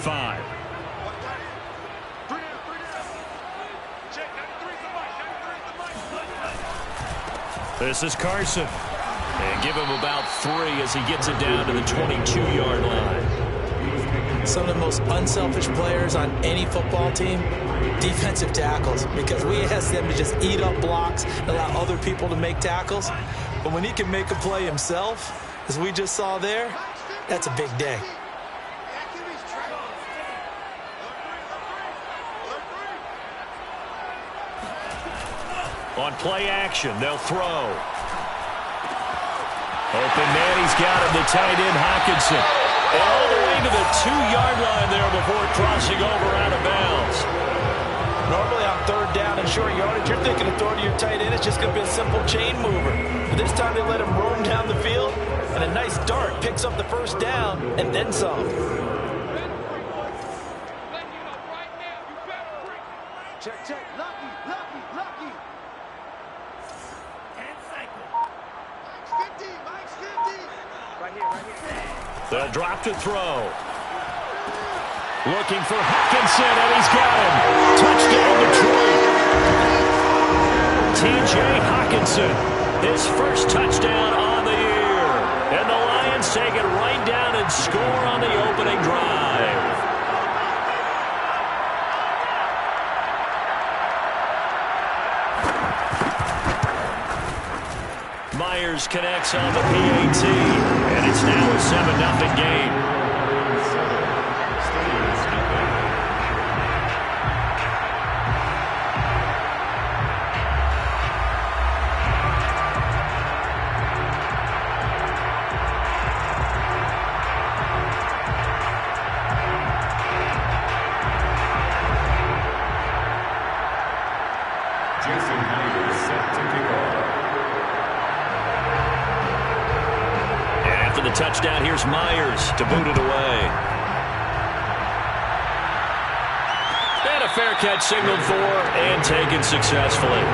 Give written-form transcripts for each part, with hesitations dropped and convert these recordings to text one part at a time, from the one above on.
and 5. This is Carson. And give him about 3 as he gets it down to the 22-yard line. Some of the most unselfish players on any football team, defensive tackles, because we ask them to just eat up blocks and allow other people to make tackles. But when he can make a play himself, as we just saw there, that's a big day. On play action, they'll throw. Open man, he's got him, the tight end, Hockenson. And all the way to the 2-yard line there before crossing over out of bounds. Normally on third down and short yardage, you're thinking of throwing to your tight end. It's just going to be a simple chain mover. But this time they let him roam down the field, and a nice dart picks up the first down and then some. Check, check. Lucky. Mike's 50. Right here. They'll drop to throw. Looking for Hockenson, and he's got him. Touchdown, Detroit. T.J. Hockenson, his first touchdown on the year. And the Lions take it right down and score on the opening drive. Myers connects on the PAT, and it's now a 7-0 game. Touchdown, here's Myers to boot it away. And a fair catch signaled for and taken successfully.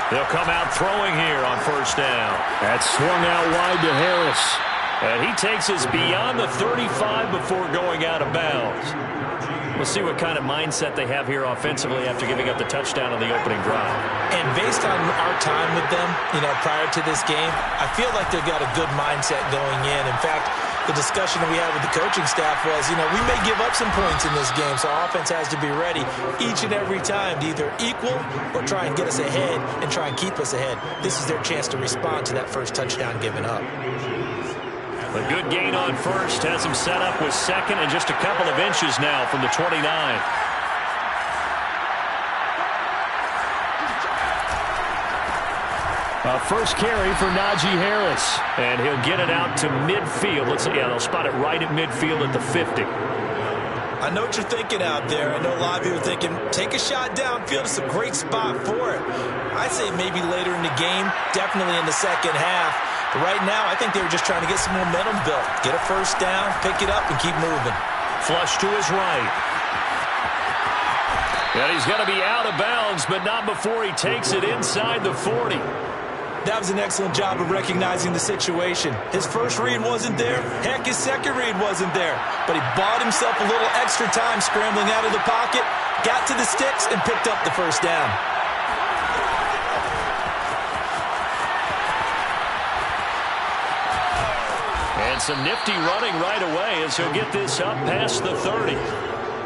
They'll come out throwing here on first down. That's swung out wide to Harris. And he takes us beyond the 35 before going out of bounds. We'll see what kind of mindset they have here offensively after giving up the touchdown on the opening drive. And based on our time with them, prior to this game, I feel like they've got a good mindset going in. In fact, the discussion that we had with the coaching staff was, we may give up some points in this game, so our offense has to be ready each and every time to either equal or try and get us ahead and try and keep us ahead. This is their chance to respond to that first touchdown given up. A good gain on first has him set up with second and just a couple of inches now from the 29. First carry for Najee Harris, and he'll get it out to midfield. They'll spot it right at midfield at the 50. I know what you're thinking out there. I know a lot of you are thinking, take a shot downfield. It's a great spot for it. I say maybe later in the game, definitely in the second half. But right now, I think they were just trying to get some momentum built. Get a first down, pick it up, and keep moving. Flush to his right. And he's going to be out of bounds, but not before he takes it inside the 40. That was an excellent job of recognizing the situation. His first read wasn't there. Heck, his second read wasn't there. But he bought himself a little extra time scrambling out of the pocket, got to the sticks, and picked up the first down. And some nifty running right away as he'll get this up past the 30.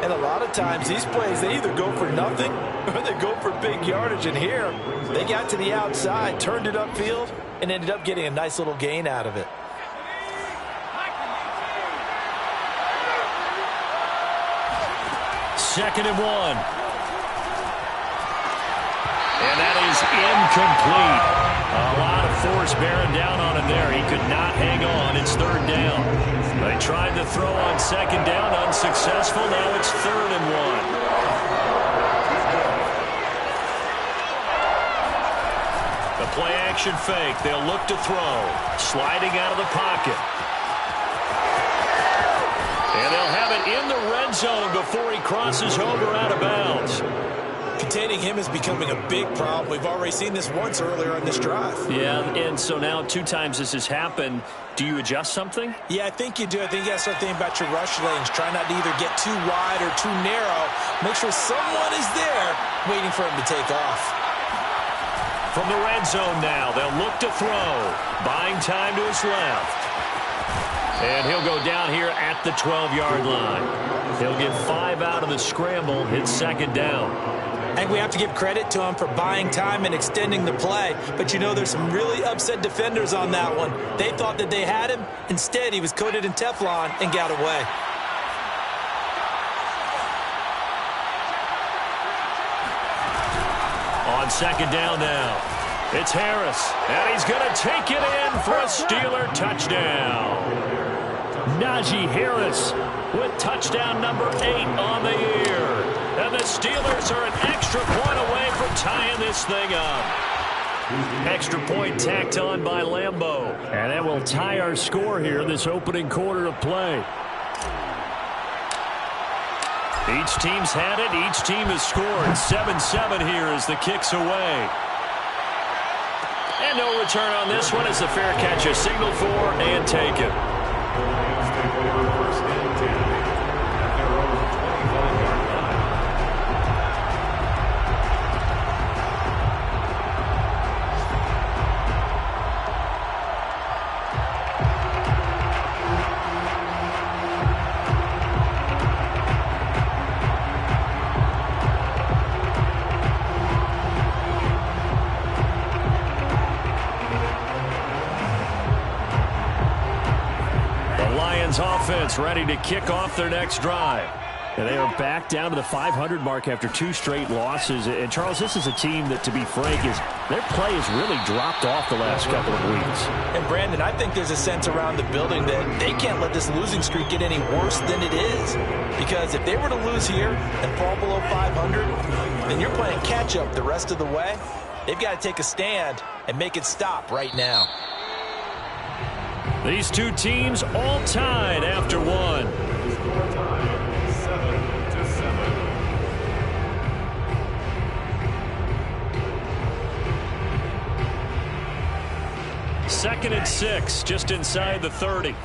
And a lot of times these plays, they either go for nothing or they go for big yardage. And here, they got to the outside, turned it upfield, and ended up getting a nice little gain out of it. Second and 1. And that is incomplete. A lot of force bearing down on him there. He could not hang on. It's third down. They tried to throw on second down, unsuccessful. Now it's third and 1. The play-action fake. They'll look to throw. Sliding out of the pocket. And they'll have it in the red zone before he crosses over out of bounds. Containing him is becoming a big problem. We've already seen this once earlier in this drive. Yeah, and so now 2 times this has happened. Do you adjust something? Yeah, I think you do. I think you got to start thinking about your rush lanes. Try not to either get too wide or too narrow. Make sure someone is there waiting for him to take off. From the red zone now, they'll look to throw. Buying time to his left. And he'll go down here at the 12-yard line. He'll get 5 out of the scramble, hit second down. And we have to give credit to him for buying time and extending the play. But, you know, there's some really upset defenders on that one. They thought that they had him. Instead, he was coated in Teflon and got away. On second down now, it's Harris. And he's going to take it in for a Steeler touchdown. Najee Harris with touchdown number 8 on the year. And the Steelers are an extra point away from tying this thing up. Extra point tacked on by Lambeau. And that will tie our score here this opening quarter of play. Each team's had it. Each team has scored. 7-7 here as the kick's away. And no return on this one as the fair catch is signaled for and taken. Offense ready to kick off their next drive. And they are back down to the 500 mark after 2 straight losses. And, Charles, this is a team that, to be frank, their play has really dropped off the last couple of weeks. And, Brandon, I think there's a sense around the building that they can't let this losing streak get any worse than it is. Because if they were to lose here and fall below 500, then you're playing catch-up the rest of the way. They've got to take a stand and make it stop right now. These two teams all tied after 1. Second and 6, just inside the 30.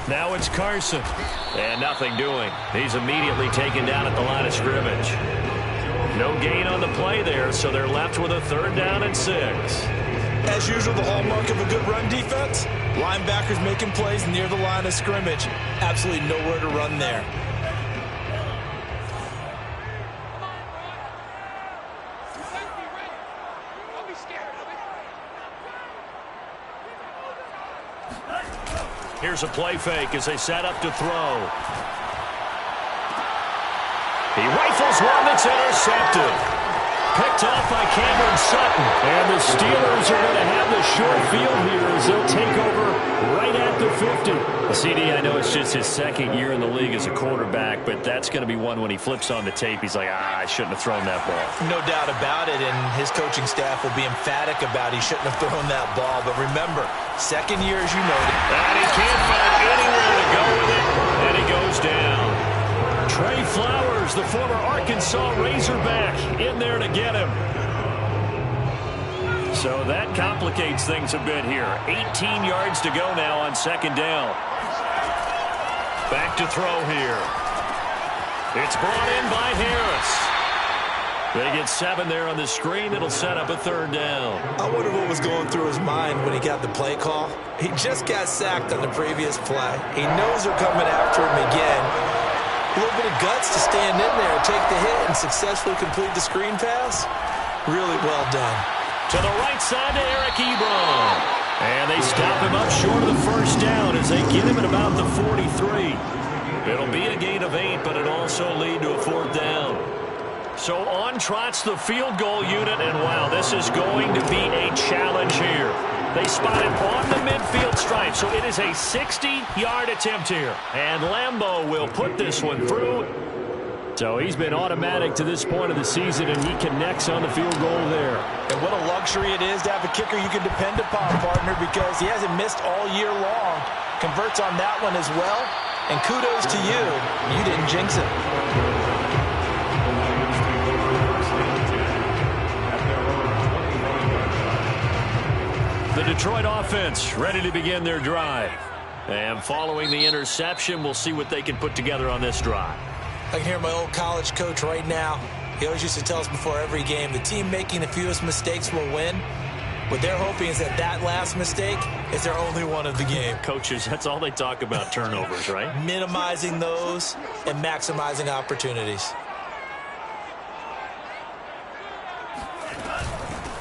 Now it's Carson. And nothing doing. He's immediately taken down at the line of scrimmage. No gain on the play there, so they're left with a 3rd down and 6. As usual, the hallmark of a good run defense, linebackers making plays near the line of scrimmage. Absolutely nowhere to run there. Here's a play fake as they set up to throw. He rifles one that's intercepted. Picked off by Cameron Sutton. And the Steelers are going to have the short field here as they'll take over right at the 50. CD, I know it's just his 2nd year in the league as a quarterback, but that's going to be one when he flips on the tape. He's like, I shouldn't have thrown that ball. No doubt about it, and his coaching staff will be emphatic about he shouldn't have thrown that ball. But remember, 2nd year, as you noted. And he can't find anywhere to go with it, and he goes down. Trey Flowers, the former Arkansas Razorback, in there to get him. So that complicates things a bit here. 18 yards to go now on 2nd down. Back to throw here. It's brought in by Harris. They get 7 there on the screen. It'll set up a 3rd down. I wonder what was going through his mind when he got the play call. He just got sacked on the previous play. He knows they're coming after him again. A little bit of guts to stand in there and take the hit and successfully complete the screen pass. Really well done. To the right side to Eric Ebron. And they stop him up short of the 1st down as they get him at about the 43. It'll be a gain of 8, but it'll also lead to a 4th down. So on trots the field goal unit, and wow, this is going to be a challenge here. They spot him on the midfield stripe, so it is a 60-yard attempt here. And Lambo will put this one through. So he's been automatic to this point of the season, and he connects on the field goal there. And what a luxury it is to have a kicker you can depend upon, partner, because he hasn't missed all year long. Converts on that one as well. And kudos to you. You didn't jinx it. The Detroit offense ready to begin their drive. And following the interception, we'll see what they can put together on this drive. I can hear my old college coach right now. He always used to tell us before every game, the team making the fewest mistakes will win. What they're hoping is that that last mistake is their only one of the game. Coaches, that's all they talk about, turnovers, right? Minimizing those and maximizing opportunities.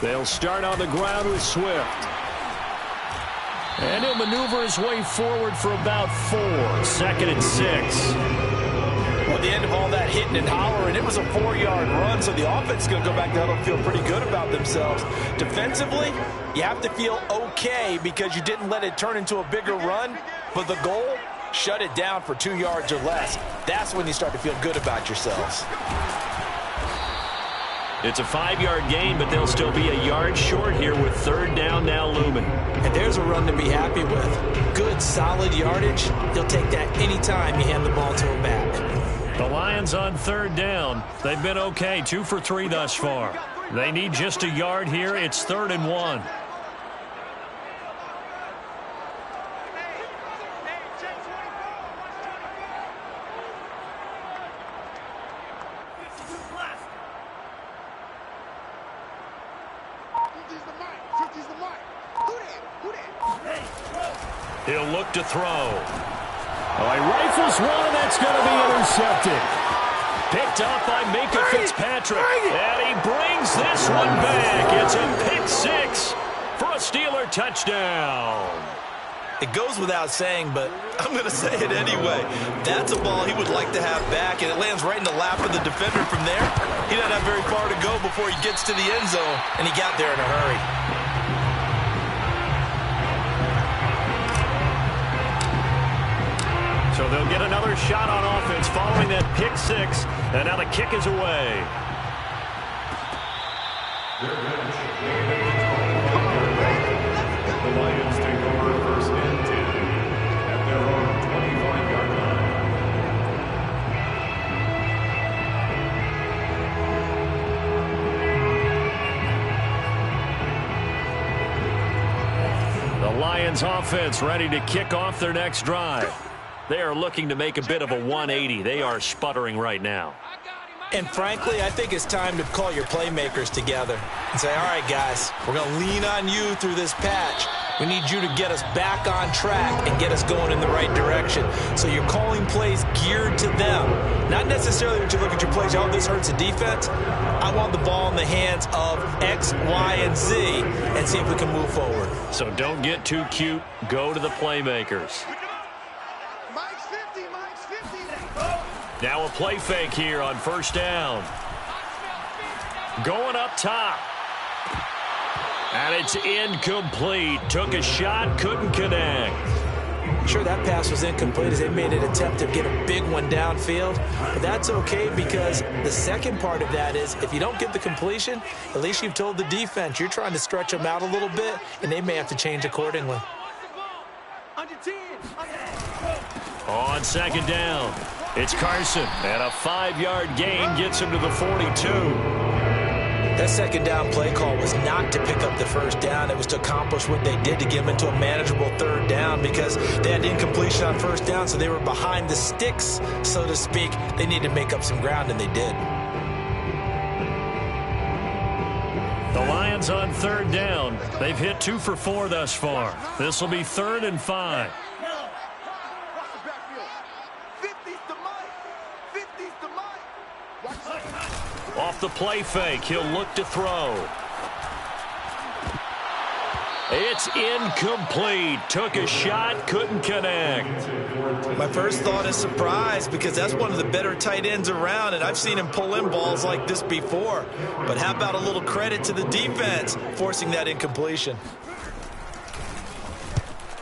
They'll start on the ground with Swift. And he'll maneuver his way forward for about 4. 2nd and 6. Well, at the end of all that hitting and hollering, it was a 4-yard run, so the offense is going to go back down and feel pretty good about themselves. Defensively, you have to feel okay because you didn't let it turn into a bigger run, but the goal, shut it down for 2 yards or less. That's when you start to feel good about yourselves. It's a 5-yard gain, but they'll still be a yard short here with 3rd down now looming. And there's a run to be happy with. Good, solid yardage. You'll take that anytime you hand the ball to him back. The Lions on 3rd down. They've been okay, 2 for 3 thus far. They need just a yard here. It's 3rd and 1. He'll look to throw. Oh, he rifles one, and that's going to be intercepted. Picked up by Minkah Fitzpatrick. And he brings this one back. It's a pick 6 for a Steeler touchdown. It goes without saying, but I'm going to say it anyway. That's a ball he would like to have back, and it lands right in the lap of the defender from there. He doesn't have very far to go before he gets to the end zone, and he got there in a hurry. So they'll get another shot on offense following that pick 6, and now the kick is away. The Lions take over 1st and 10 at their own 25-yard line. The Lions offense ready to kick off their next drive. They are looking to make a bit of a 180. They are sputtering right now. And frankly, I think it's time to call your playmakers together and say, all right, guys, we're going to lean on you through this patch. We need you to get us back on track and get us going in the right direction. So you're calling plays geared to them. Not necessarily that you look at your plays, oh, this hurts the defense. I want the ball in the hands of X, Y, and Z and see if we can move forward. So don't get too cute. Go to the playmakers. Now a play fake here on 1st down. Going up top. And it's incomplete. Took a shot, couldn't connect. Sure, that pass was incomplete as they made an attempt to get a big one downfield. But that's okay because the second part of that is if you don't get the completion, at least you've told the defense you're trying to stretch them out a little bit, and they may have to change accordingly. On 2nd down. It's Carson, and a 5-yard gain gets him to the 42. That 2nd down play call was not to pick up the 1st down. It was to accomplish what they did to get them into a manageable 3rd down because they had incompletion on 1st down, so they were behind the sticks, so to speak. They needed to make up some ground, and they did. The Lions on 3rd down. They've hit 2 for 4 thus far. This will be 3rd and 5. Off the play fake, he'll look to throw. It's incomplete. Took a shot, couldn't connect. My first thought is surprise because that's one of the better tight ends around, and I've seen him pull in balls like this before. But how about a little credit to the defense forcing that incompletion?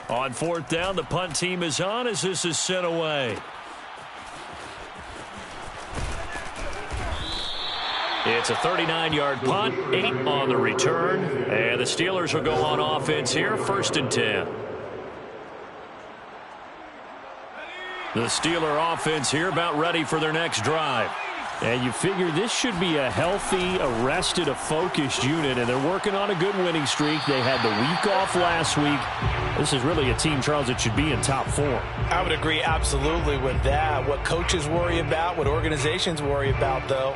On fourth down, the punt team is on as this is sent away. It's a 39-yard punt, 8 on the return, and the Steelers will go on offense here, 1st and 10. The Steeler offense here about ready for their next drive. And you figure this should be a healthy, a rested, a focused unit, and they're working on a good winning streak. They had the week off last week. This is really a team, Charles, that should be in top 4. I would agree absolutely with that. What coaches worry about, what organizations worry about, though,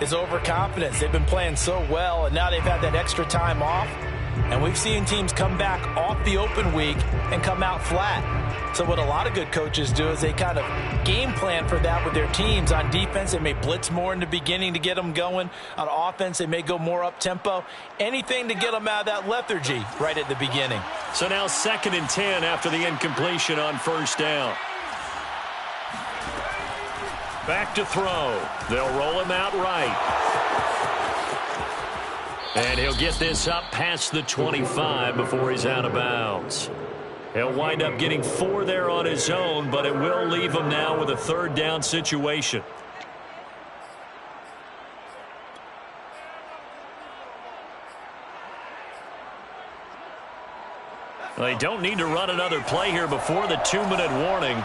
is overconfidence. They've been playing so well, and now they've had that extra time off. And we've seen teams come back off the open week and come out flat. So what a lot of good coaches do is they kind of game plan for that with their teams. On defense, they may blitz more in the beginning to get them going. On offense, they may go more up-tempo. Anything to get them out of that lethargy right at the beginning. So now 2nd and 10 after the incompletion on 1st down. Back to throw. They'll roll him out right. And he'll get this up past the 25 before he's out of bounds. He'll wind up getting 4 there on his own, but it will leave him now with a 3rd down situation. They don't need to run another play here before the 2-minute warning.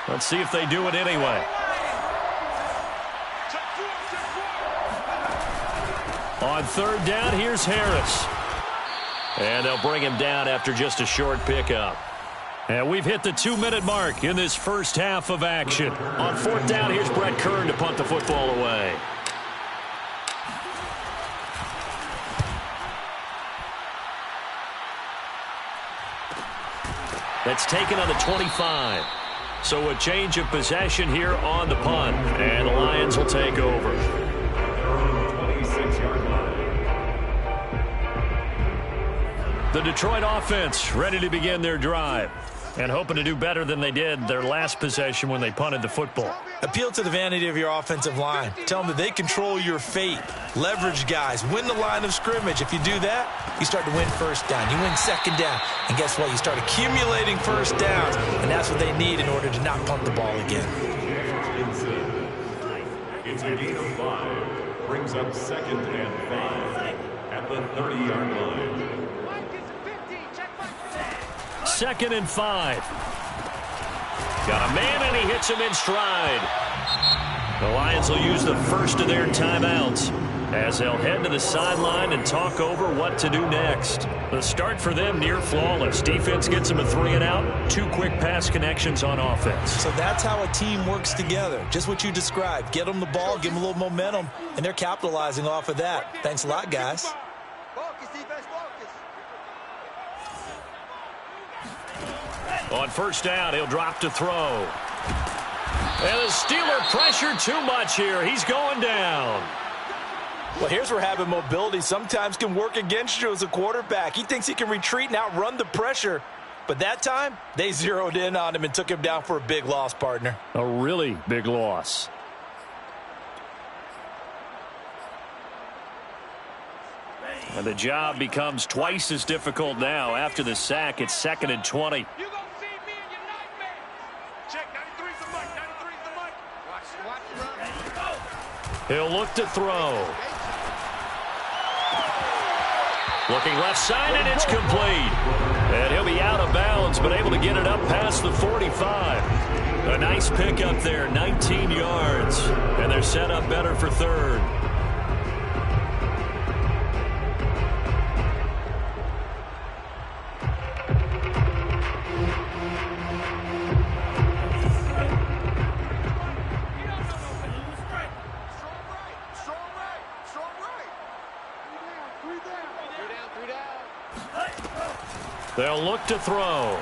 Let's see if they do it anyway. On 3rd down, here's Harris. And they'll bring him down after just a short pickup. And we've hit the 2-minute mark in this first half of action. On 4th down, here's Brett Kern to punt the football away. That's taken on the 25. So a change of possession here on the punt. And the Lions will take over. The Detroit offense ready to begin their drive and hoping to do better than they did their last possession when they punted the football. Appeal to the vanity of your offensive line. Tell them that they control your fate. Leverage guys. Win the line of scrimmage. If you do that, you start to win 1st down. You win 2nd down. And guess what? You start accumulating 1st downs. And that's what they need in order to not punt the ball again. It's a gain of 5. Brings up 2nd and 5 at the 30-yard line. 2nd and 5. Got a man, and he hits him in stride. The Lions will use the first of their timeouts as they'll head to the sideline and talk over what to do next. The start for them near flawless. Defense gets them a 3-and-out, 2 quick pass connections on offense. So that's how a team works together. Just what you described. Get them the ball, give them a little momentum, and they're capitalizing off of that. Thanks a lot, guys. Focus, defense, focus. On 1st down, he'll drop to throw. And the Steeler pressure too much here. He's going down. Well, here's where having mobility sometimes can work against you as a quarterback. He thinks he can retreat and outrun the pressure. But that time, they zeroed in on him and took him down for a big loss, partner. A really big loss. And the job becomes twice as difficult now. After the sack, it's 2nd and 20. You gonna see me in your nightmare. Check, 93's the mic, 93's the mic. Watch the run. He'll look to throw. Looking left side, and it's complete. And he'll be out of bounds, but able to get it up past the 45. A nice pickup there, 19 yards. And they're set up better for 3rd. They'll look to throw.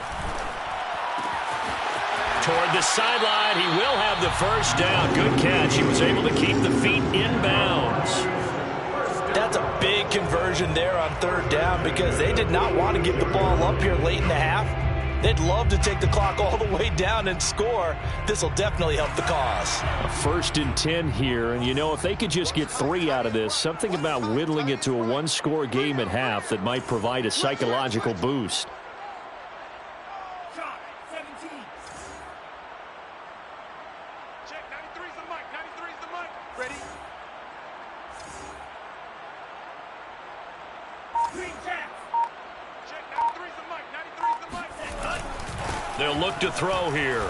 Toward the sideline, he will have the 1st down. Good catch. He was able to keep the feet in bounds. That's a big conversion there on 3rd down because they did not want to give the ball up here late in the half. They'd love to take the clock all the way down and score. This will definitely help the cause. A 1st and 10 here, and you know, if they could just get 3 out of this, something about whittling it to a 1-score game at half that might provide a psychological boost. Ready? Check, 93's the mic, 93's the mic. They'll look to throw here.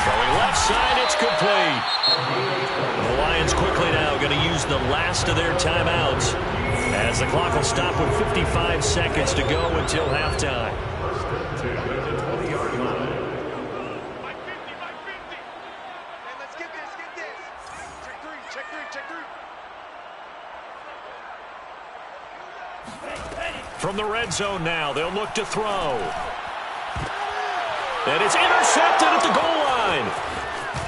Throwing left side, it's complete. The Lions quickly now going to use the last of their timeouts as the clock will stop with 55 seconds to go until halftime. First and 10 at the 20-yard line. Mike 50, Mike 50. Hey, let's get this, get this. Check three, check three, check three. From the red zone now, they'll look to throw. And it's intercepted at the goal line.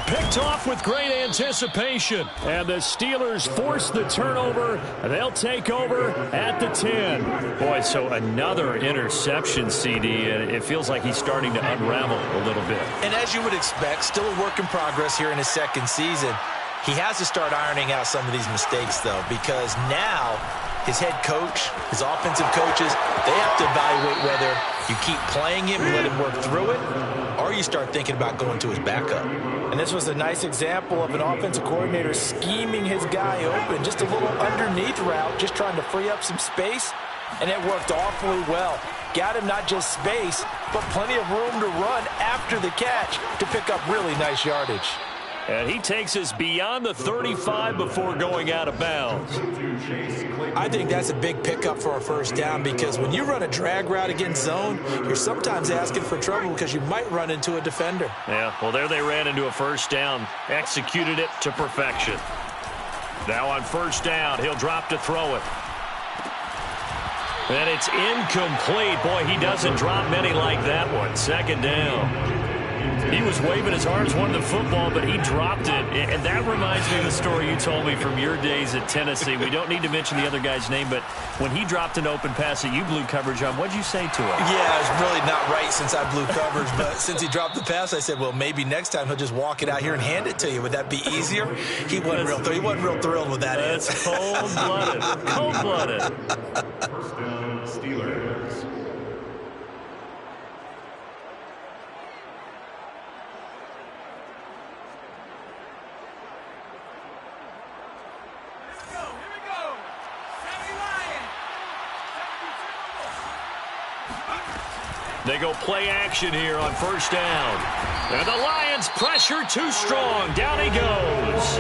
Picked off with great anticipation. And the Steelers force the turnover. They'll take over at the 10. Boy, so another interception, CD. And it feels like he's starting to unravel a little bit. And as you would expect, still a work in progress here in his second season. He has to start ironing out some of these mistakes, though, because now his head coach, his offensive coaches, they have to evaluate whether you keep playing him and let him work through it, or you start thinking about going to his backup. And this was a nice example of an offensive coordinator scheming his guy open, just a little underneath route, just trying to free up some space, and it worked awfully well. Got him not just space, but plenty of room to run after the catch to pick up really nice yardage. And he takes us beyond the 35 before going out of bounds. I think that's a big pickup for a first down because when you run a drag route against zone, you're sometimes asking for trouble because you might run into a defender. Yeah, well, there they ran into a first down. Executed it to perfection. Now on first down, he'll drop to throw it. And it's incomplete. Boy, he doesn't drop many like that one. Second down. He was waving his arms, wanted the football, but he dropped it. And that reminds me of the story you told me from your days at Tennessee. We don't need to mention the other guy's name, but when he dropped an open pass that you blew coverage on, what did you say to him? Yeah, it's really not right since I blew coverage, but since he dropped the pass, I said, well, maybe next time he'll just walk it out here and hand it to you. Would that be easier? He wasn't real thrilled with that. That's cold-blooded. Cold-blooded. First down, Steelers. They go play action here on first down. And the Lions pressure too strong. Down he goes.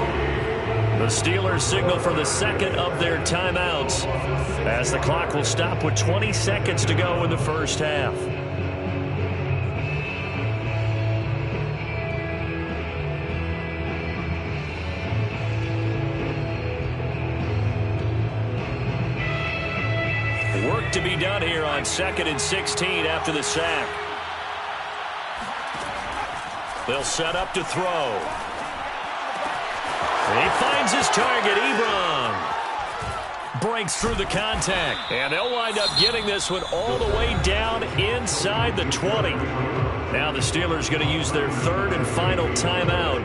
The Steelers signal for the second of their timeouts as the clock will stop with 20 seconds to go in the first half. Work to be done here on 2nd and 16 after the sack. They'll set up to throw. And he finds his target, Ebron. Breaks through the contact. And they'll wind up getting this one all the way down inside the 20. Now the Steelers going to use their third and final timeout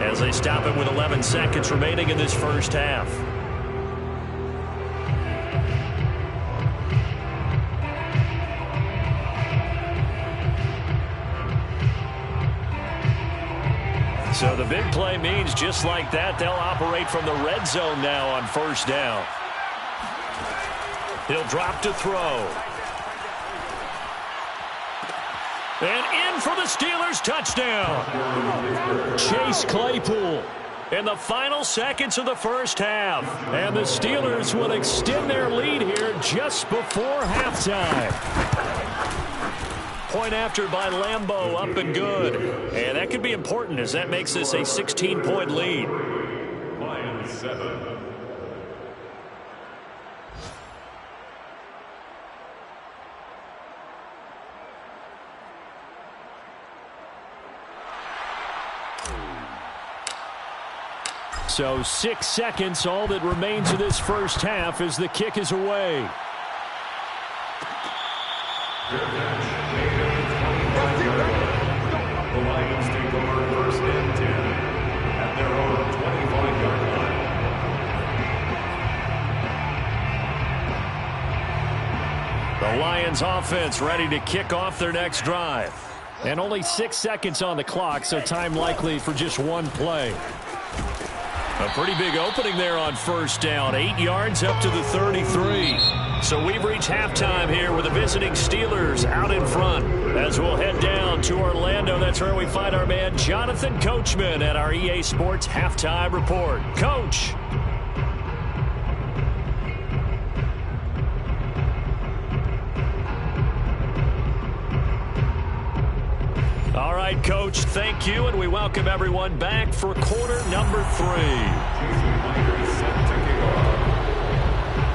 as they stop it with 11 seconds remaining in this first half. So the big play means just like that, they'll operate from the red zone now on first down. He'll drop to throw. And in for the Steelers, touchdown. Chase Claypool in the final seconds of the first half. And the Steelers will extend their lead here just before halftime. Point after by Lambeau, up and good. And that could be important as that makes this a 16-point lead. Lions 7. So 6 seconds, all that remains of this first half as the kick is away. The Lions take over first and 10 at their own 25-yard line. The Lions offense ready to kick off their next drive. And only 6 seconds on the clock, so time likely for just one play. A pretty big opening there on first down. 8 yards up to the 33. So we've reached halftime here with the visiting Steelers out in front. As we'll head down to Orlando, that's where we find our man Jonathan Coachman at our EA Sports Halftime Report. Coach. All right, Coach, thank you, and we welcome everyone back for quarter number 3.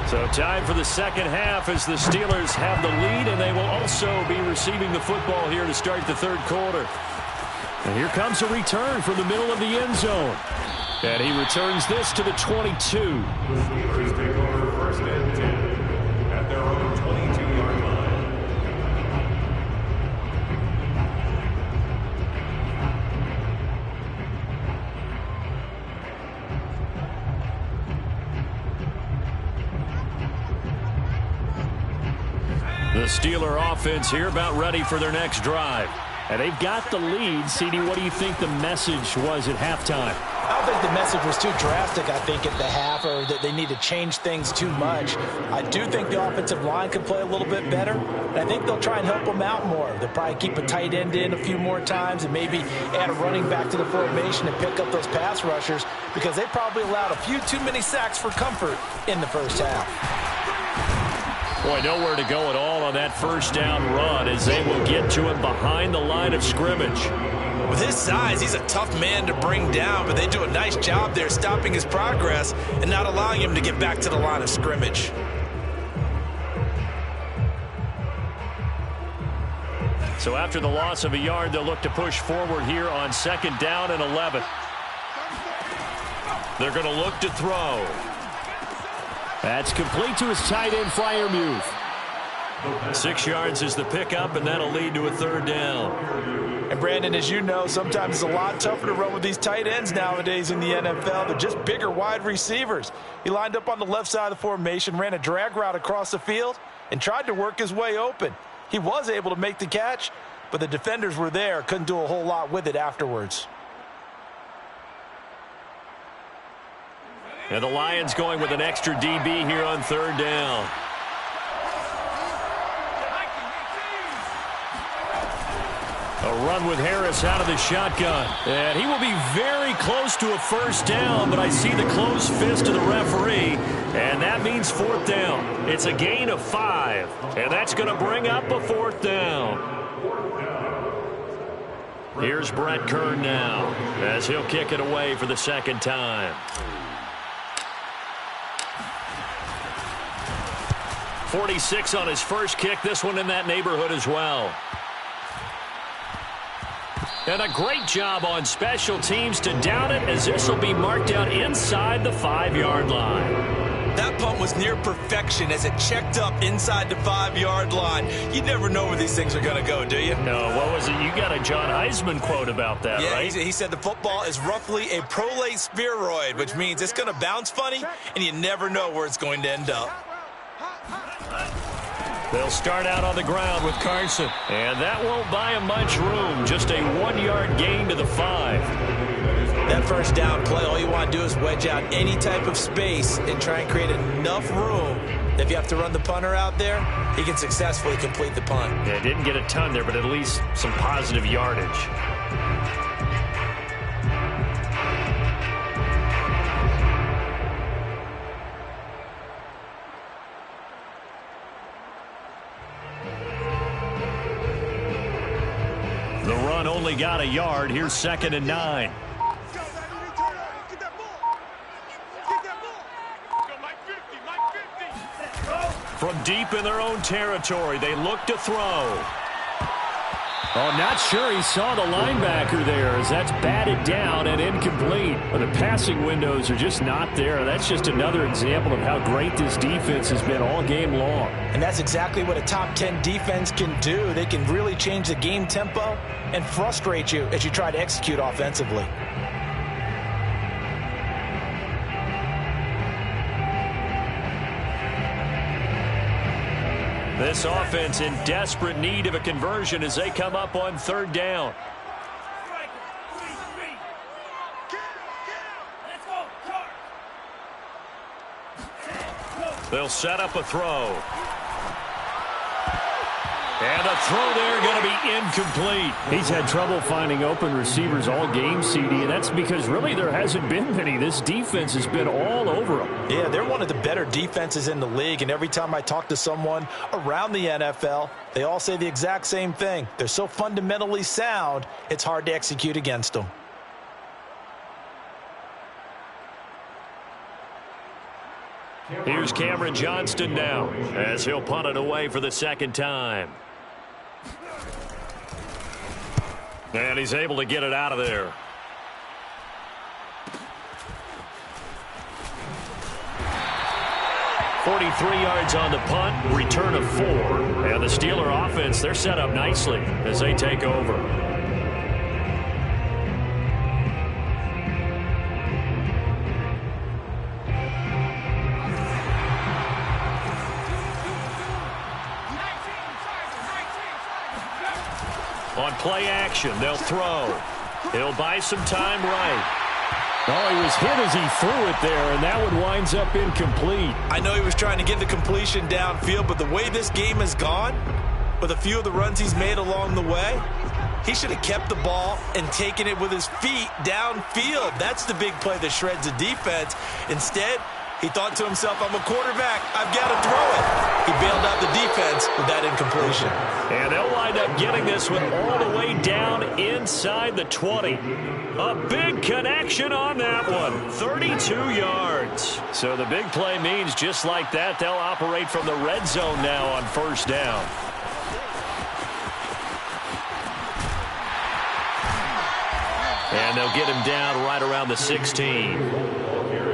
So time for the second half as the Steelers have the lead, and they will also be receiving the football here to start the third quarter. And here comes a return from the middle of the end zone. And he returns this to the 22. The Steelers take over first and 10 at their own 22-yard line. The Steeler offense here about ready for their next drive. And they've got the lead. CD, what do you think the message was at halftime? I don't think the message was too drastic, I think, at the half, or that they need to change things too much. I do think the offensive line can play a little bit better, and I think they'll try and help them out more. They'll probably keep a tight end in a few more times and maybe add a running back to the formation and pick up those pass rushers, because they probably allowed a few too many sacks for comfort in the first half. Boy, nowhere to go at all on that first down run as they will get to him behind the line of scrimmage. With his size, he's a tough man to bring down, but they do a nice job there stopping his progress and not allowing him to get back to the line of scrimmage. So after the loss of a yard, they'll look to push forward here on second down and 11. They're going to look to throw. That's complete to his tight end, Freiermuth. 6 yards is the pickup, and that'll lead to a third down. And Brandon, as you know, sometimes it's a lot tougher to run with these tight ends nowadays in the NFL. They're just bigger wide receivers. He lined up on the left side of the formation, ran a drag route across the field, and tried to work his way open. He was able to make the catch, but the defenders were there, couldn't do a whole lot with it afterwards. And the Lions going with an extra DB here on third down. A run with Harris out of the shotgun. And he will be very close to a first down, but I see the closed fist of the referee, and that means fourth down. It's a gain of 5, and that's going to bring up a fourth down. Here's Brett Kern now as he'll kick it away for the second time. 46 on his first kick. This one in that neighborhood as well. And a great job on special teams to down it, as this will be marked out inside the 5-yard line. That punt was near perfection as it checked up inside the 5-yard line. You never know where these things are going to go, do you? No, what was it? You got a John Heisman quote about that, right? He said the football is roughly a prolate spheroid, which means it's going to bounce funny, and you never know where it's going to end up. They'll start out on the ground with Carson. And that won't buy him much room. Just a 1-yard gain to the 5. That first down play, all you want to do is wedge out any type of space and try and create enough room. If you have to run the punter out there, he can successfully complete the punt. Yeah, didn't get a ton there, but at least some positive yardage. The run only got a yard. Here's 2nd and 9. From deep in their own territory, they look to throw. Oh, not sure he saw the linebacker there, as that's batted down and incomplete. But the passing windows are just not there. That's just another example of how great this defense has been all game long. And that's exactly what a top 10 defense can do. They can really change the game tempo and frustrate you as you try to execute offensively. This offense in desperate need of a conversion as they come up on third down. They'll set up a throw. And a throw there going to be incomplete. He's had trouble finding open receivers all game, CD, and that's because really there hasn't been many. This defense has been all over them. Yeah, they're one of the better defenses in the league, and every time I talk to someone around the NFL, they all say the exact same thing. They're so fundamentally sound, it's hard to execute against them. Here's Cameron Johnston now as he'll punt it away for the second time. And he's able to get it out of there. "43 yards on the punt, return of 4. And the Steeler offense, they're set up nicely as they take over. On play action, they'll throw. He'll buy some time right. Oh, he was hit as he threw it there, and that one winds up incomplete. I know he was trying to get the completion downfield, but the way this game has gone, with a few of the runs he's made along the way, he should have kept the ball and taken it with his feet downfield. That's the big play that shreds the defense. Instead, he thought to himself, I'm a quarterback, I've got to throw it. He bailed out the defense with that incompletion. And they'll wind up getting this one all the way down inside the 20. A big connection on that one. 32 yards. So the big play means just like that, they'll operate from the red zone now on first down. And they'll get him down right around the 16.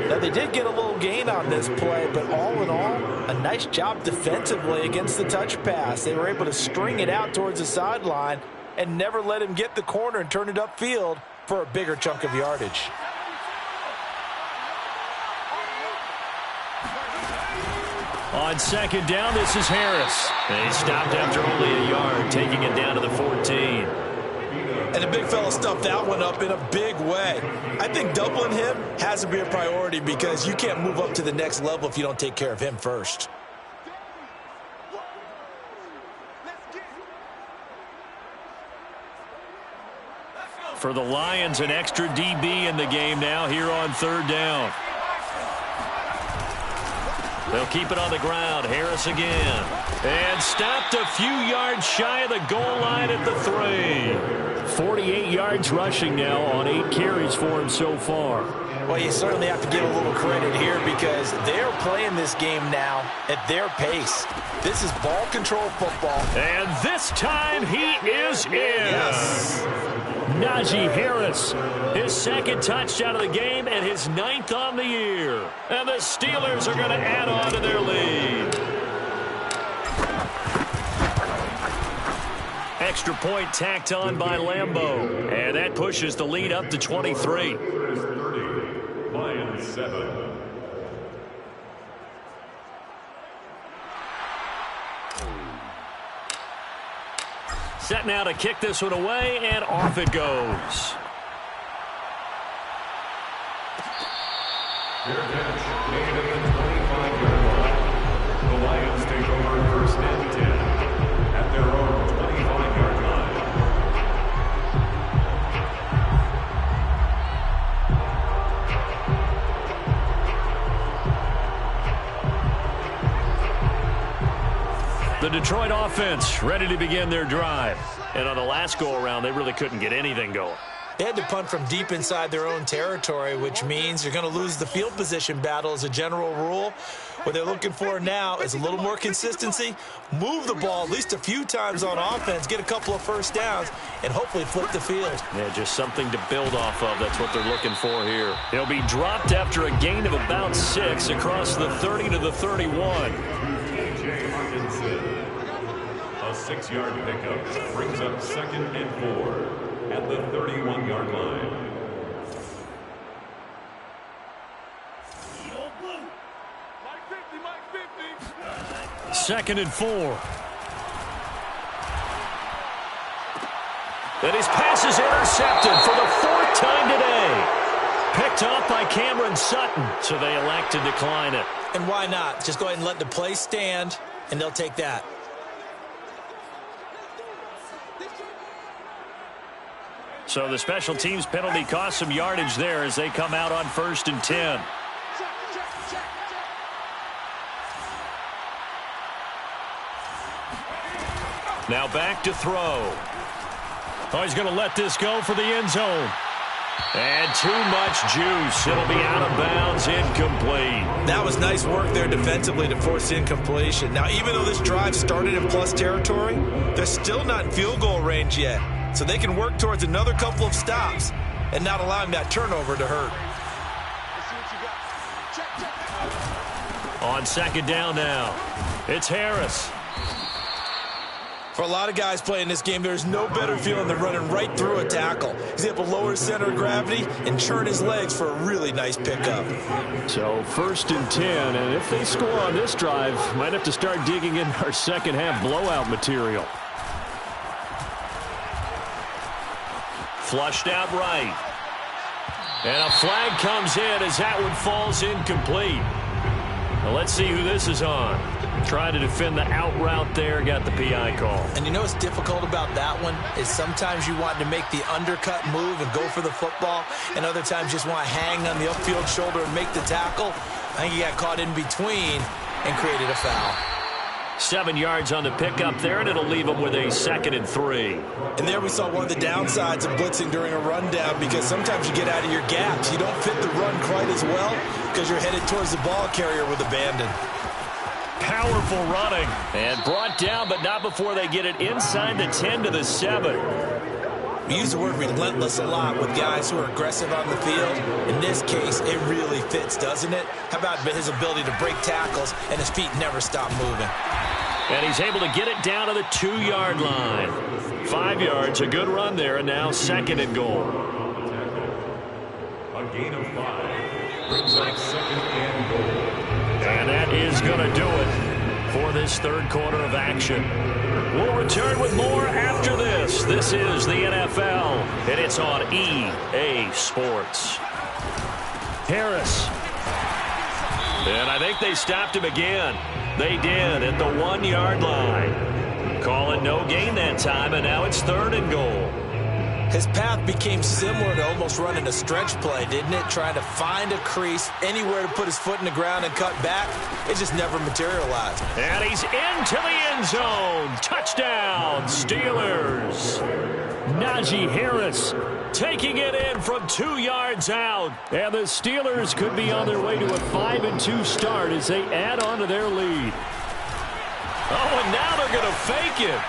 Now, they did get a little gain on this play, but all in all, a nice job defensively against the touch pass. They were able to string it out towards the sideline and never let him get the corner and turn it upfield for a bigger chunk of yardage. On second down, this is Harris. And he stopped after only a yard, taking it down to the 14. And the big fella stuffed that one up in a big way. I think doubling him has to be a priority because you can't move up to the next level if you don't take care of him first. For the Lions, an extra DB in the game now here on third down. They'll keep it on the ground. Harris again. And stopped a few yards shy of the goal line at the 3. 48 yards rushing now on 8 carries for him so far. Well, you certainly have to give a little credit here because they're playing this game now at their pace. This is ball control football. And this time he is in. Yes. Najee Harris, his second touchdown of the game and his 9th on the year. And the Steelers are going to add on to their lead. Extra point tacked on by Lambeau. And that pushes the lead up to 23. 30, Lions 7. Set now to kick this one away, and off it goes. Their bench made it at the 25-yard line. The Lions take over first and 10 at their own 25-yard line. The Detroit offense ready to begin their drive. And on the last go-around, they really couldn't get anything going. They had to punt from deep inside their own territory, which means you're going to lose the field position battle as a general rule. What they're looking for now is a little more consistency, move the ball at least a few times on offense, get a couple of first downs, and hopefully flip the field. Yeah, just something to build off of. That's what they're looking for here. He'll be dropped after a gain of about 6 across the 30 to the 31. J.J. Hawkinson. A 6-yard pickup brings up 2nd and 4 at the 31-yard line. Mike 50, Mike 50. 2nd and 4. And his pass is intercepted for the 4th time today. Picked off by Cameron Sutton, so they elect to decline it. And why not? Just go ahead and let the play stand, and they'll take that. So the special teams penalty cost some yardage there as they come out on 1st and 10. Now back to throw. Oh, he's going to let this go for the end zone. And too much juice. It'll be out of bounds, incomplete. That was nice work there defensively to force incompletion. Now, even though this drive started in plus territory, they're still not in field goal range yet. So they can work towards another couple of stops and not allowing that turnover to hurt. On 2nd down now, it's Harris. For a lot of guys playing this game, there's no better feeling than running right through a tackle. He's able to lower his center of gravity and churn his legs for a really nice pickup. So 1st and 10, and if they score on this drive, might have to start digging in our second half blowout material. Flushed out right. And a flag comes in as that one falls incomplete. Now let's see who this is on. Trying to defend the out route there, got the PI call. And you know what's difficult about that one is sometimes you want to make the undercut move and go for the football, and other times just want to hang on the upfield shoulder and make the tackle. I think he got caught in between and created a foul. 7 yards on the pickup there, and it'll leave him with a 2nd and 3. And there we saw one of the downsides of blitzing during a rundown, because sometimes you get out of your gaps. You don't fit the run quite as well because you're headed towards the ball carrier with abandon. Powerful running. And brought down, but not before they get it inside the 10 to the 7. We use the word relentless a lot with guys who are aggressive on the field. In this case, it really fits, doesn't it? How about his ability to break tackles and his feet never stop moving? And he's able to get it down to the 2-yard line. 5 yards, a good run there, and now 2nd and goal. A gain of 5 brings up 2nd and goal. And that is going to do it for this 3rd quarter of action. We'll return with more after this. This is the NFL, and it's on EA Sports. Harris. And I think they stopped him again. They did at the 1-yard line. Call it no gain that time, and now it's 3rd and goal. His path became similar to almost running a stretch play, didn't it? Trying to find a crease, anywhere to put his foot in the ground and cut back. It just never materialized. And he's into the end zone. Touchdown, Steelers. Najee Harris taking it in from 2 yards out. And the Steelers could be on their way to a 5-2 start as they add on to their lead. Oh, and now they're going to fake it.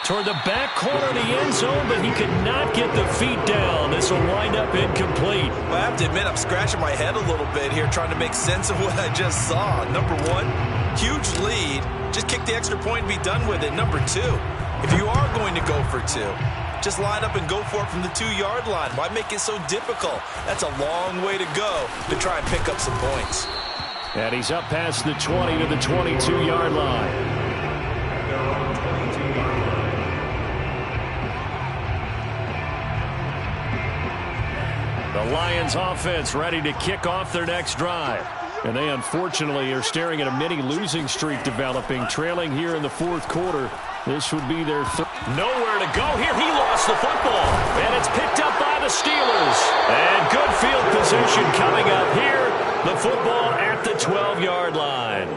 Toward the back corner of the end zone, but he could not get the feet down. This will wind up incomplete. Well, I have to admit, I'm scratching my head a little bit here trying to make sense of what I just saw. Number 1, huge lead. Just kick the extra point and be done with it. Number 2, if you are going to go for 2, just line up and go for it from the 2-yard line. Why make it so difficult? That's a long way to go to try and pick up some points. And he's up past the 20 to the 22-yard line. The Lions offense ready to kick off their next drive. And they unfortunately are staring at a mini losing streak developing, trailing here in the 4th quarter. This would be their nowhere to go here. He lost the football. And it's picked up by the Steelers. And good field position coming up here. The football at the 12-yard line.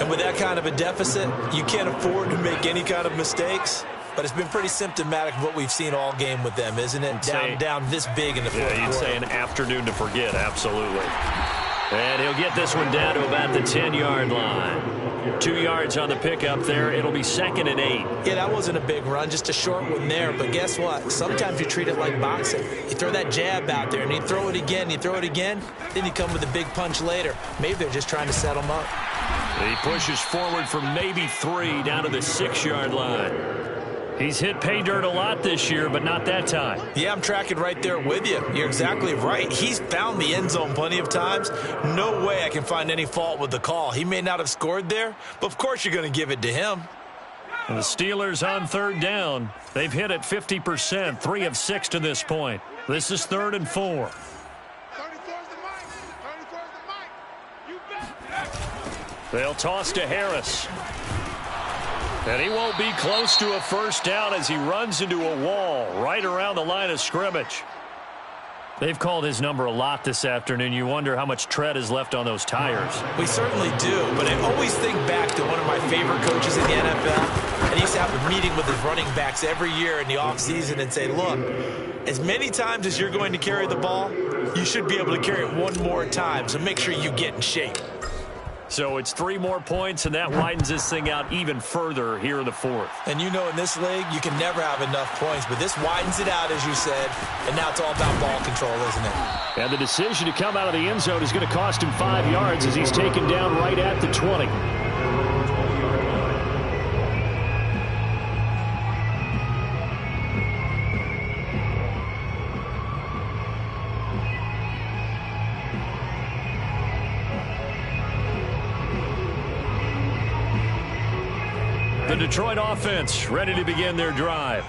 And with that kind of a deficit, you can't afford to make any kind of mistakes. But it's been pretty symptomatic of what we've seen all game with them, isn't it? Down this big in the 4th quarter. Yeah, you'd say an afternoon to forget, absolutely. And he'll get this one down to about the 10-yard line. 2 yards on the pickup there. It'll be 2nd and 8. Yeah, that wasn't a big run, just a short one there. But guess what? Sometimes you treat it like boxing. You throw that jab out there, and you throw it again, then you come with a big punch later. Maybe they're just trying to set him up. He pushes forward from maybe 3 down to the 6-yard line. He's hit pay dirt a lot this year, but not that time. Yeah, I'm tracking right there with you. You're exactly right. He's found the end zone plenty of times. No way I can find any fault with the call. He may not have scored there, but of course you're going to give it to him. And the Steelers on third down. They've hit it 50%, 3 of 6 to this point. This is 3rd and 4. 34's the mic. 34's the mic. You bet. They'll toss to Harris. And he won't be close to a first down as he runs into a wall right around the line of scrimmage. They've called his number a lot this afternoon. You wonder how much tread is left on those tires. We certainly do, but I always think back to one of my favorite coaches in the NFL. And he used to have a meeting with his running backs every year in the offseason and say, look, as many times as you're going to carry the ball, you should be able to carry it one more time, so make sure you get in shape. So it's 3 more points, and that widens this thing out even further here in the 4th. And you know in this league, you can never have enough points, but this widens it out, as you said, and now it's all about ball control, isn't it? And the decision to come out of the end zone is going to cost him 5 yards as he's taken down right at the 20. The Detroit offense ready to begin their drive.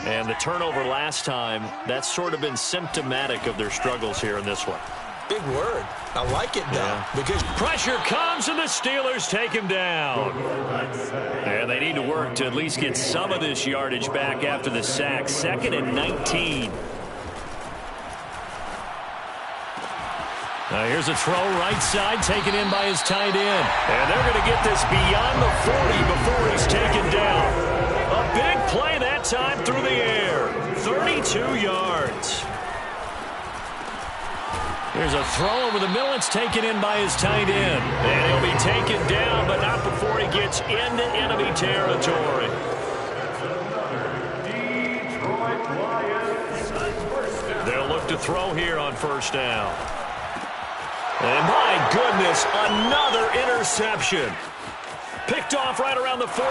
And the turnover last time, that's sort of been symptomatic of their struggles here in this one. Big word. I like it, though, because pressure comes and the Steelers take him down. And they need to work to at least get some of this yardage back after the sack. 2nd and 19. Now here's a throw right side taken in by his tight end. And they're going to get this beyond the 40 before he's taken down. A big play that time through the air. 32 yards. Here's a throw over the middle. It's taken in by his tight end. And he'll be taken down, but not before he gets into enemy territory. They'll look to throw here on first down. And my goodness, another interception. Picked off right around the 43.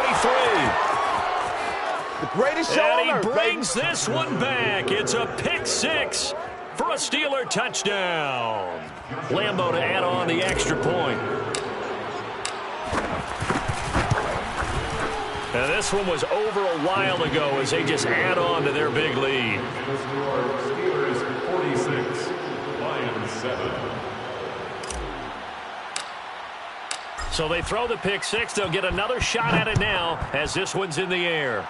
The greatest show on And earth, he brings this one back. It's a pick 6 for a Steeler touchdown. Lambeau to add on the extra point. And this one was over a while ago as they just add on to their big lead. Steelers 46, Lions 7. So they throw the pick 6. They'll get another shot at it now as this one's in the air.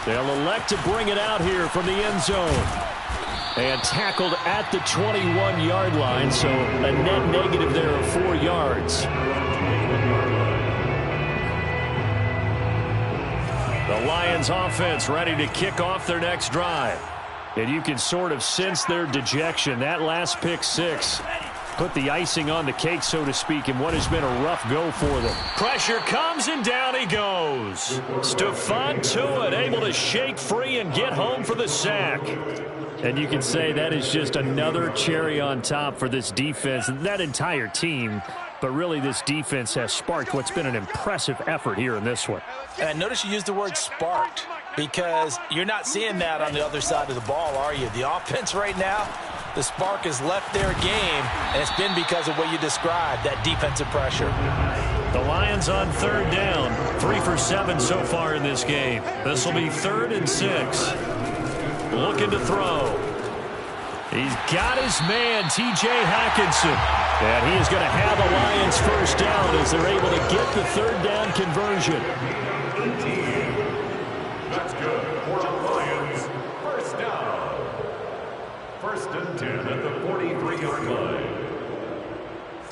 They'll elect to bring it out here from the end zone. And tackled at the 21-yard line, so a net negative there of 4 yards. The Lions offense ready to kick off their next drive. And you can sort of sense their dejection. That last pick 6 put the icing on the cake, so to speak, in what has been a rough go for them. Pressure comes, and down he goes. Stephon Tuitt able to shake free and get home for the sack. And you can say that is just another cherry on top for this defense and that entire team. But really, this defense has sparked what's been an impressive effort here in this one. And I notice you used the word sparked because you're not seeing that on the other side of the ball, are you? The offense right now, the spark has left their game, and it's been because of what you described, that defensive pressure. The Lions on third down, 3 for 7 so far in this game. This will be 3rd and 6. Looking to throw. He's got his man, T.J. Hockenson. And he is going to have a Lions first down as they're able to get the 3rd down conversion. That's good for the Lions. First down. 1st and 10 at the 43-yard line.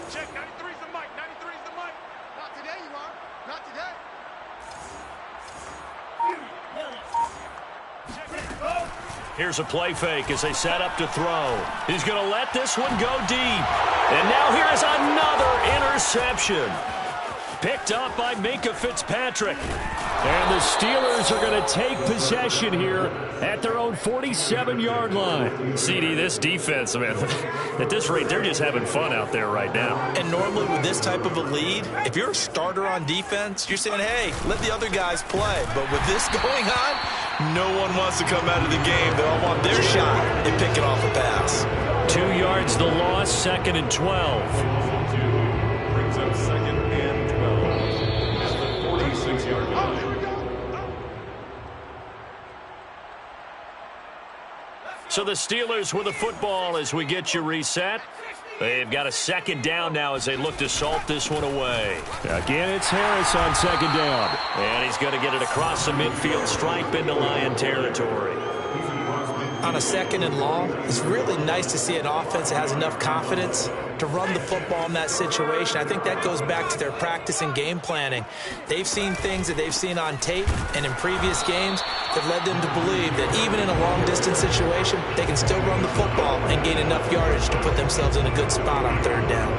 Check, 93's the mic. 93's the mic. Not today, you are. Not today. Here's a play fake as they set up to throw. He's going to let this one go deep. And now here is another interception. Picked up by Minkah Fitzpatrick. And the Steelers are going to take possession here at their own 47-yard line. CD, this defense, man, at this rate, they're just having fun out there right now. And normally with this type of a lead, if you're a starter on defense, you're saying, hey, let the other guys play. But with this going on, no one wants to come out of the game. They all want their shot at picking off a pass. 2 yards the loss, 2nd and 12. Brings up 2nd and 12. So the Steelers with the football as we get you reset. They've got a second down now as they look to salt this one away. Again, it's Harris on second down. And he's going to get it across the midfield stripe into Lion territory. On a second and long, it's really nice to see an offense that has enough confidence to run the football in that situation. I think that goes back to their practice and game planning. They've seen things that they've seen on tape and in previous games that led them to believe that even in a long-distance situation, they can still run the football and gain enough yardage to put themselves in a good spot on third down.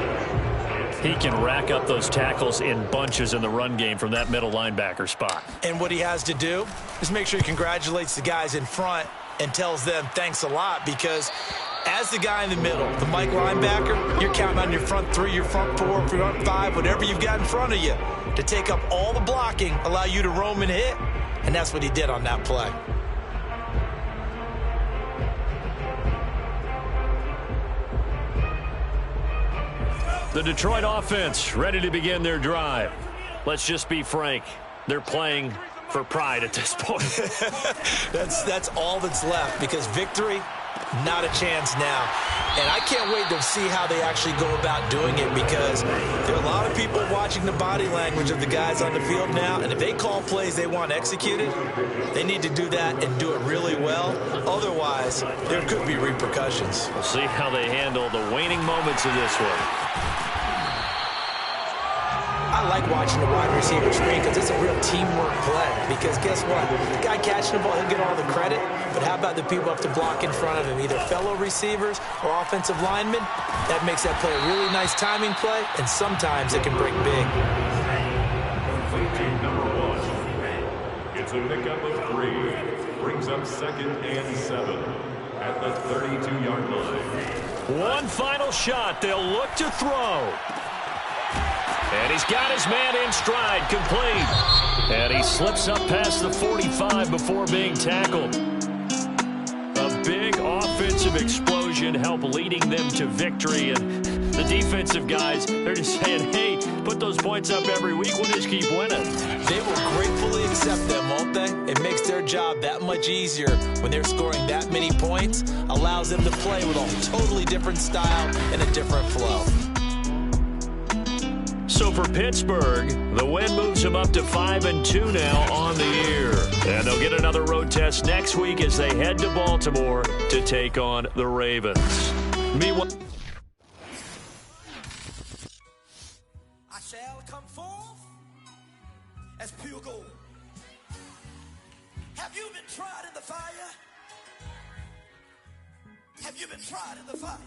He can rack up those tackles in bunches in the run game from that middle linebacker spot. And what he has to do is make sure he congratulates the guys in front and tells them thanks a lot, because as the guy in the middle, the Mike linebacker, you're counting on your front three, your front four, front five, whatever you've got in front of you to take up all the blocking, allow you to roam and hit, and that's what he did on that play. The Detroit offense ready to begin their drive. Let's just be frank. They're playing for pride at this point. That's all that's left, because victory, not a chance now. And I can't wait to see how they actually go about doing it, because there are a lot of people watching the body language of the guys on the field now, and if they call plays they want executed, they need to do that and do it really well. Otherwise, there could be repercussions. We'll see how they handle the waning moments of this one. I like watching the wide receiver screen because it's a real teamwork play. Because guess what? The guy catching the ball, he'll get all the credit. But how about the people up to block in front of him, either fellow receivers or offensive linemen? That makes that play a really nice timing play, and sometimes it can break big. Number 1. It's a pickup of 3. Brings up 2nd and 7 at the 32-yard line. One final shot. They'll look to throw. And he's got his man in stride, complete. And he slips up past the 45 before being tackled. A big offensive explosion helped leading them to victory. And the defensive guys, they're just saying, hey, put those points up every week. We'll just keep winning. They will gratefully accept them, won't they? It makes their job that much easier when they're scoring that many points. Allows them to play with a totally different style and a different flow. So for Pittsburgh, the win moves them up to 5-2 now on the year. And they'll get another road test next week as they head to Baltimore to take on the Ravens. Meanwhile, I shall come forth as pure gold. Have you been tried in the fire? Have you been tried in the fire?